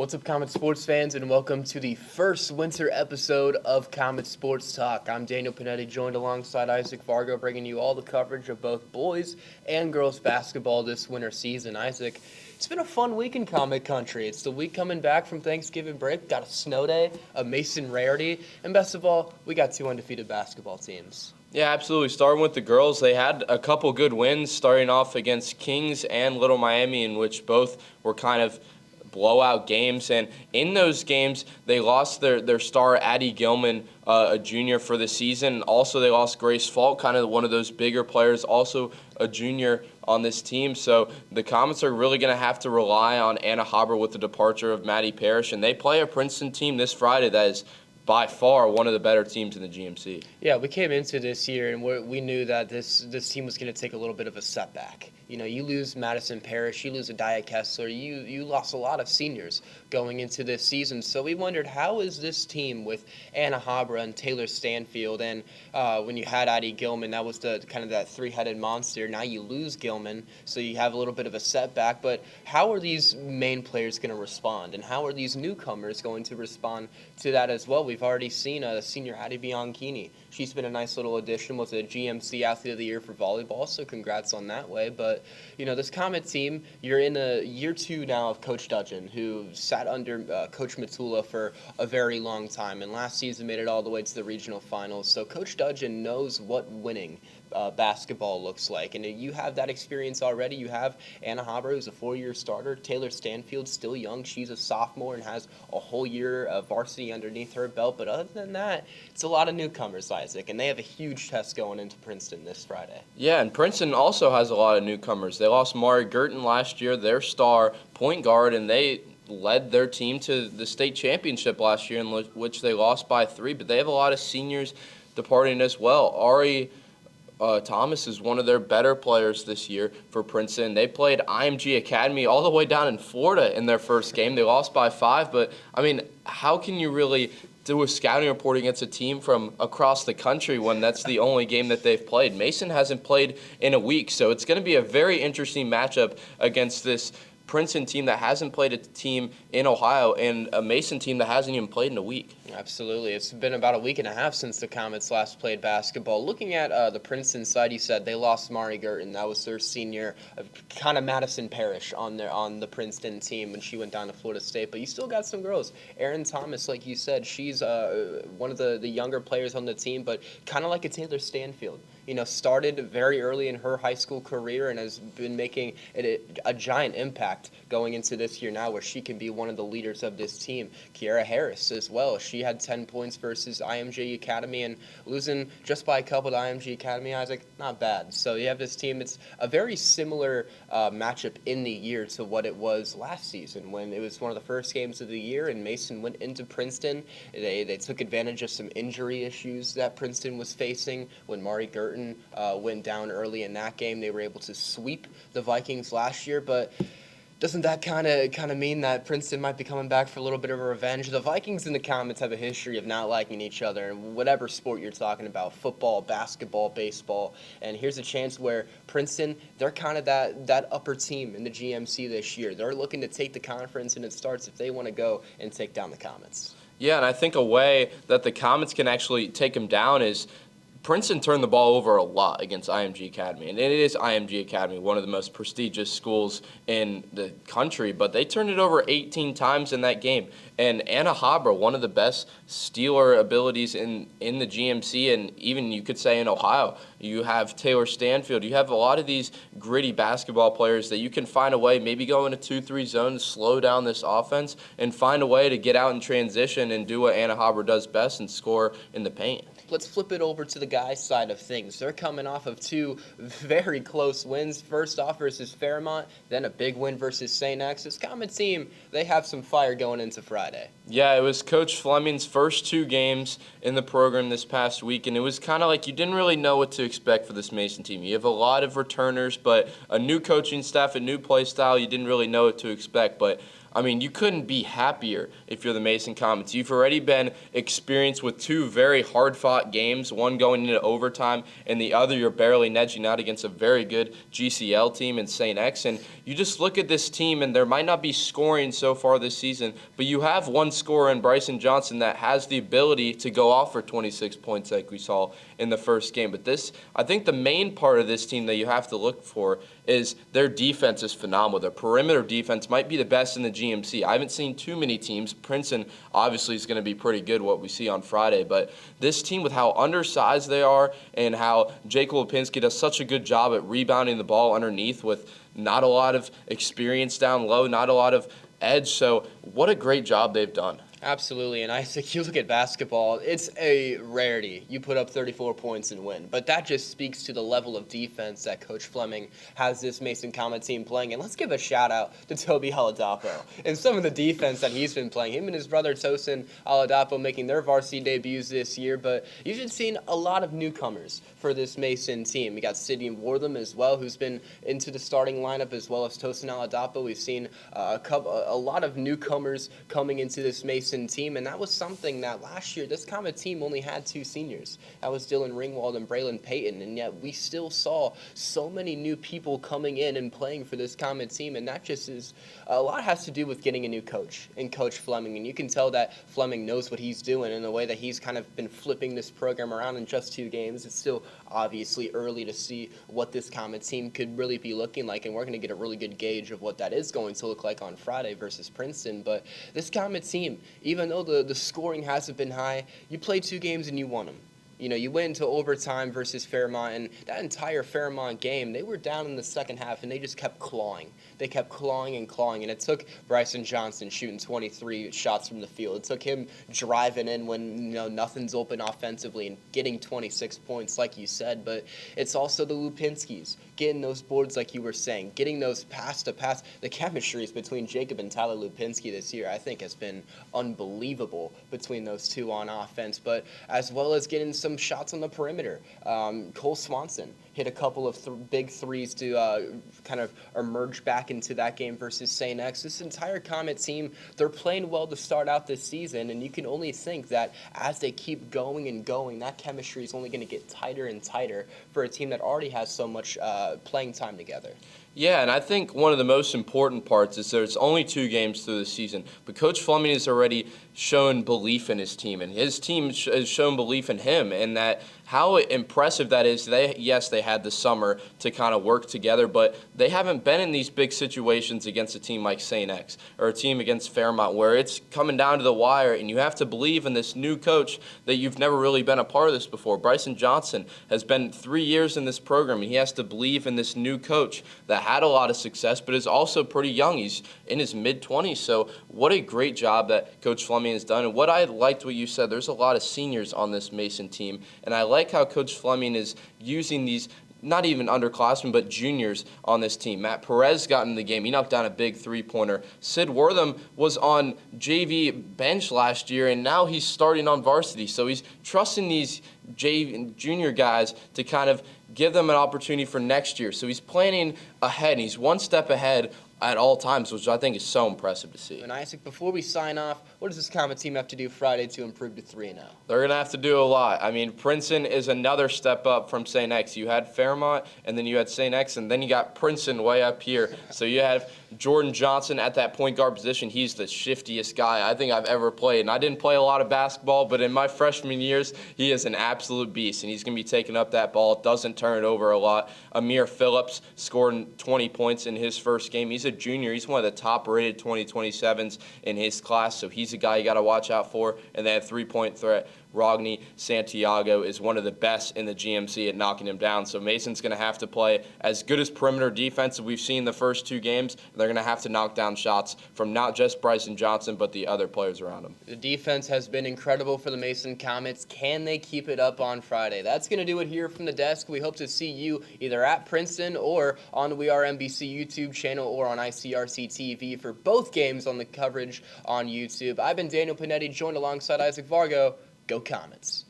What's up, Comet sports fans, and welcome to the first winter episode of Comet Sports Talk. I'm Daniel Panetti, joined alongside Isaac Vargo, bringing you all the coverage of both boys and girls basketball this winter season. Isaac, it's been a fun week in Comet Country. It's the week coming back from Thanksgiving break. Got a snow day, a Mason rarity, and best of all, we got two undefeated basketball teams. Yeah, absolutely. Starting with the girls, they had a couple good wins, starting off against Kings and Little Miami, in which both were kind of blowout games. And in those games, they lost their star, Addie Gilman, a junior for the season. Also, they lost Grace Falk, kind of one of those bigger players, also a junior on this team. So the Comets are really going to have to rely on Anna Haber with the departure of Maddie Parrish. And they play a Princeton team this Friday that is by far one of the better teams in the GMC. Yeah, we came into this year and we knew that this team was going to take a little bit of a setback. You know, you lose Madison Parrish, you lose Adiah Kessler, you lost a lot of seniors going into this season. So we wondered, how is this team with Anna Habra and Taylor Stanfield, and when you had Addie Gilman, that was the kind of that three-headed monster. Now you lose Gilman, so you have a little bit of a setback. But how are these main players going to respond, and how are these newcomers going to respond to that as well? We've already seen senior Addie Bianchini. She's been a nice little addition, was a GMC Athlete of the Year for volleyball, so congrats on that way. But, you know, this Comet team, you're in a year two now of Coach Dudgeon, who sat under Coach Matula for a very long time, and last season made it all the way to the regional finals. So Coach Dudgeon knows what winning basketball looks like, and you have that experience already. You have Anna Haber, who's a four-year starter. Taylor Stanfield, still young. She's a sophomore and has a whole year of varsity underneath her belt. But other than that, it's a lot of newcomers, Isaac, and they have a huge test going into Princeton this Friday. Yeah, and Princeton also has a lot of newcomers. They lost Mari Girton last year, their star point guard, and they led their team to the state championship last year, in which they lost by 3. But they have a lot of seniors departing as well. Ari Thomas is one of their better players this year for Princeton. They played IMG Academy all the way down in Florida in their first game. They lost by 5, but, I mean, how can you really do a scouting report against a team from across the country when that's the only game that they've played? Mason hasn't played in a week, so it's going to be a very interesting matchup against this Princeton team that hasn't played a team in Ohio and a Mason team that hasn't even played in a week. Absolutely. It's been about a week and a half since the Comets last played basketball. Looking at the Princeton side, you said they lost Mari Girton. That was their senior, kind of Madison Parrish on the Princeton team when she went down to Florida State. But you still got some girls. Erin Thomas, like you said, she's one of the younger players on the team, but kind of like a Taylor Stanfield. You know, started very early in her high school career and has been making a giant impact going into this year now, where she can be one of the leaders of this team. Kiara Harris as well. She had 10 points versus IMG Academy, and losing just by a couple to IMG Academy, Isaac, not bad. So you have this team. It's a very similar matchup in the year to what it was last season, when it was one of the first games of the year and Mason went into Princeton. They took advantage of some injury issues that Princeton was facing when Mari Girton went down early in that game. They were able to sweep the Vikings last year, but doesn't that kind of mean that Princeton might be coming back for a little bit of a revenge? The Vikings and the Comets have a history of not liking each other in whatever sport you're talking about, football, basketball, baseball. And here's a chance where Princeton, they're kind of that upper team in the GMC this year. They're looking to take the conference, and it starts if they want to go and take down the Comets. Yeah, and I think a way that the Comets can actually take them down is Princeton turned the ball over a lot against IMG Academy, and it is IMG Academy, one of the most prestigious schools in the country, but they turned it over 18 times in that game. And Anna Haber, one of the best stealer abilities in the GMC, and even you could say in Ohio. You have Taylor Stanfield. You have a lot of these gritty basketball players that you can find a way, maybe go in a 2-3 zone to slow down this offense and find a way to get out in transition and do what Anna Haber does best and score in the paint. Let's flip it over to the guys' side of things. They're coming off of 2 very close wins. First off versus Fairmont, then a big win versus St. X. This Comet team, they have some fire going into Friday. Yeah, it was Coach Fleming's first 2 games in the program this past week, and it was kind of like you didn't really know what to expect for this Mason team. You have a lot of returners, but a new coaching staff, a new play style, you didn't really know what to expect. But I mean, you couldn't be happier if you're the Mason Comets. You've already been experienced with two very hard-fought games, one going into overtime, and the other you're barely edging out against a very good GCL team in St. X. And you just look at this team, and there might not be scoring so far this season, but you have one scorer in Bryson Johnson that has the ability to go off for 26 points like we saw in the first game. But I think the main part of this team that you have to look for is their defense is phenomenal. Their perimeter defense might be the best in the GMC. I haven't seen too many teams. Princeton obviously is going to be pretty good, what we see on Friday. But this team, with how undersized they are and how Jake Lipinski does such a good job at rebounding the ball underneath with not a lot of experience down low, not a lot of edge. So what a great job they've done. Absolutely, and I think you look at basketball, it's a rarity. You put up 34 points and win, but that just speaks to the level of defense that Coach Fleming has this Mason Comet team playing. And let's give a shout out to Toby Oladapo and some of the defense that he's been playing. Him and his brother Tosin Oladapo making their varsity debuts this year, but you've been seeing a lot of newcomers for this Mason team. We got Sidney Wortham as well, who's been into the starting lineup, as well as Tosin Oladapo. We've seen a lot of newcomers coming into this Mason team, and that was something that last year this Comet team only had two seniors. That was Dylan Ringwald and Braylon Payton, and yet we still saw so many new people coming in and playing for this Comet team, and that just is a lot has to do with getting a new coach and Coach Fleming, and you can tell that Fleming knows what he's doing in the way that he's kind of been flipping this program around in just 2 games. It's still obviously early to see what this Comet team could really be looking like, and we're going to get a really good gauge of what that is going to look like on Friday versus Princeton. But this Comet team, even though the scoring hasn't been high, you played 2 games and you won them. You know, you went into overtime versus Fairmont, and that entire Fairmont game, they were down in the second half, and they just kept clawing. They kept clawing and clawing, and it took Bryson Johnson shooting 23 shots from the field. It took him driving in when, nothing's open offensively and getting 26 points, like you said. But it's also the Lipinskis getting those boards, like you were saying, getting those pass-to-pass. The chemistries between Jacob and Tyler Lipinski this year, I think, has been unbelievable between those two on offense, but as well as getting some shots on the perimeter. Cole Swanson hit a couple of big threes to kind of emerge back into that game versus St. X. This entire Comet team, they're playing well to start out this season, and you can only think that as they keep going and going, that chemistry is only going to get tighter and tighter for a team that already has so much playing time together. Yeah, and I think one of the most important parts is there's only 2 games through the season, but Coach Fleming has already shown belief in his team, and his team has shown belief in him, and that how impressive that is. They had the summer to kind of work together, but they haven't been in these big situations against a team like St. X or a team against Fairmont where it's coming down to the wire, and you have to believe in this new coach that you've never really been a part of this before. Bryson Johnson has been 3 years in this program, and he has to believe in this new coach that had a lot of success, but is also pretty young. He's in his mid-20s, so what a great job that Coach Fleming has done. And what I liked what you said, there's a lot of seniors on this Mason team, and I like how Coach Fleming is using these not even underclassmen, but juniors on this team. Matt Perez got in the game. He knocked down a big 3-pointer. Sid Wortham was on JV bench last year, and now he's starting on varsity. So he's trusting these junior guys to kind of give them an opportunity for next year. So he's planning ahead, and he's one step ahead at all times, which I think is so impressive to see. And Isaac, before we sign off, what does this Comet team have to do Friday to improve to 3-0? They're going to have to do a lot. I mean, Princeton is another step up from St. X. You had Fairmont, and then you had St. X, and then you got Princeton way up here. So you have Jordan Johnson at that point guard position. He's the shiftiest guy I think I've ever played. And I didn't play a lot of basketball, but in my freshman years, he is an absolute beast, and he's going to be taking up that ball. Doesn't turn it over a lot. Amir Phillips scored 20 points in his first game. He's a junior. He's one of the top-rated 2027s in his class, so he's a guy you got to watch out for. And then a 3-point threat, Rogny Santiago, is one of the best in the GMC at knocking him down. So Mason's going to have to play as good as perimeter defense that we've seen the first 2 games. They're going to have to knock down shots from not just Bryson Johnson, but the other players around him. The defense has been incredible for the Mason Comets. Can they keep it up on Friday? That's going to do it here from the desk. We hope to see you either at Princeton or on the We Are NBC YouTube channel or on ICRC TV for both games on the coverage on YouTube. I've been Daniel Panetti, joined alongside Isaac Vargo. Go Comets.